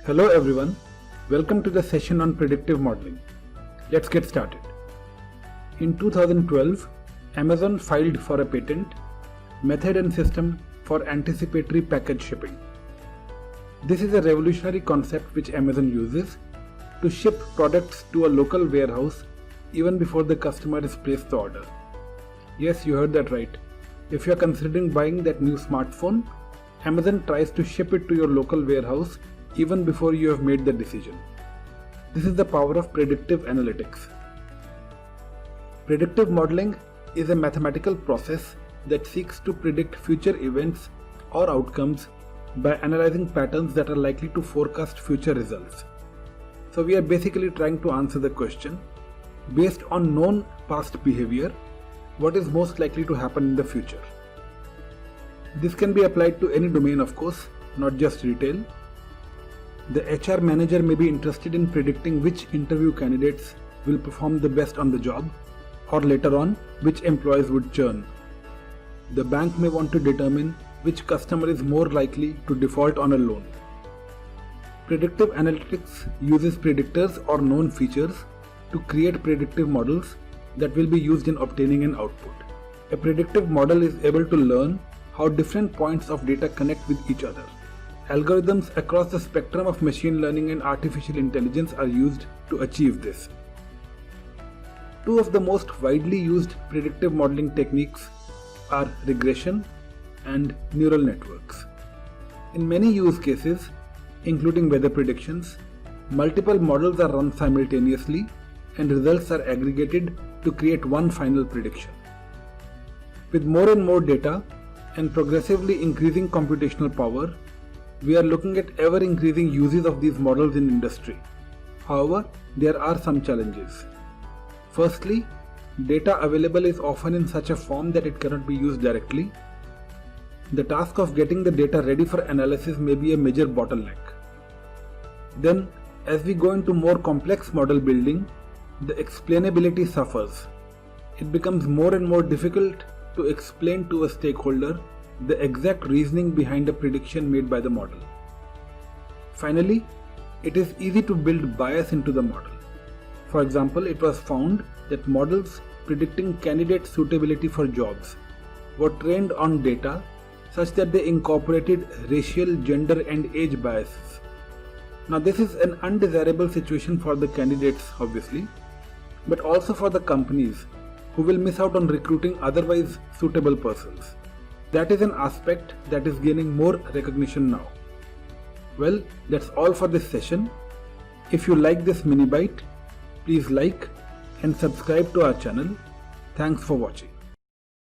Hello everyone, welcome to the session on predictive modeling. Let's get started. In 2012, Amazon filed for a patent, method and system for anticipatory package shipping. This is a revolutionary concept which Amazon uses to ship products to a local warehouse even before the customer has placed the order. Yes, you heard that right. If you are considering buying that new smartphone, Amazon tries to ship it to your local warehouse even before you have made the decision. This is the power of predictive analytics. Predictive modeling is a mathematical process that seeks to predict future events or outcomes by analyzing patterns that are likely to forecast future results. So we are basically trying to answer the question, based on known past behavior, what is most likely to happen in the future? This can be applied to any domain, of course, not just retail. The HR manager may be interested in predicting which interview candidates will perform the best on the job, or later on, which employees would churn. The bank may want to determine which customer is more likely to default on a loan. Predictive analytics uses predictors or known features to create predictive models that will be used in obtaining an output. A predictive model is able to learn how different points of data connect with each other. Algorithms across the spectrum of machine learning and artificial intelligence are used to achieve this. Two of the most widely used predictive modeling techniques are regression and neural networks. In many use cases, including weather predictions, multiple models are run simultaneously and results are aggregated to create one final prediction. With more and more data and progressively increasing computational power, we are looking at ever-increasing uses of these models in industry. However, there are some challenges. Firstly, data available is often in such a form that it cannot be used directly. The task of getting the data ready for analysis may be a major bottleneck. Then, as we go into more complex model building, the explainability suffers. It becomes more and more difficult to explain to a stakeholder the exact reasoning behind a prediction made by the model. Finally, it is easy to build bias into the model. For example, it was found that models predicting candidate suitability for jobs were trained on data such that they incorporated racial, gender and age biases. Now this is an undesirable situation for the candidates obviously, but also for the companies who will miss out on recruiting otherwise suitable persons. That is an aspect that is gaining more recognition now. Well, that's all for this session. If you like this mini bite, please like and subscribe to our channel. Thanks for watching.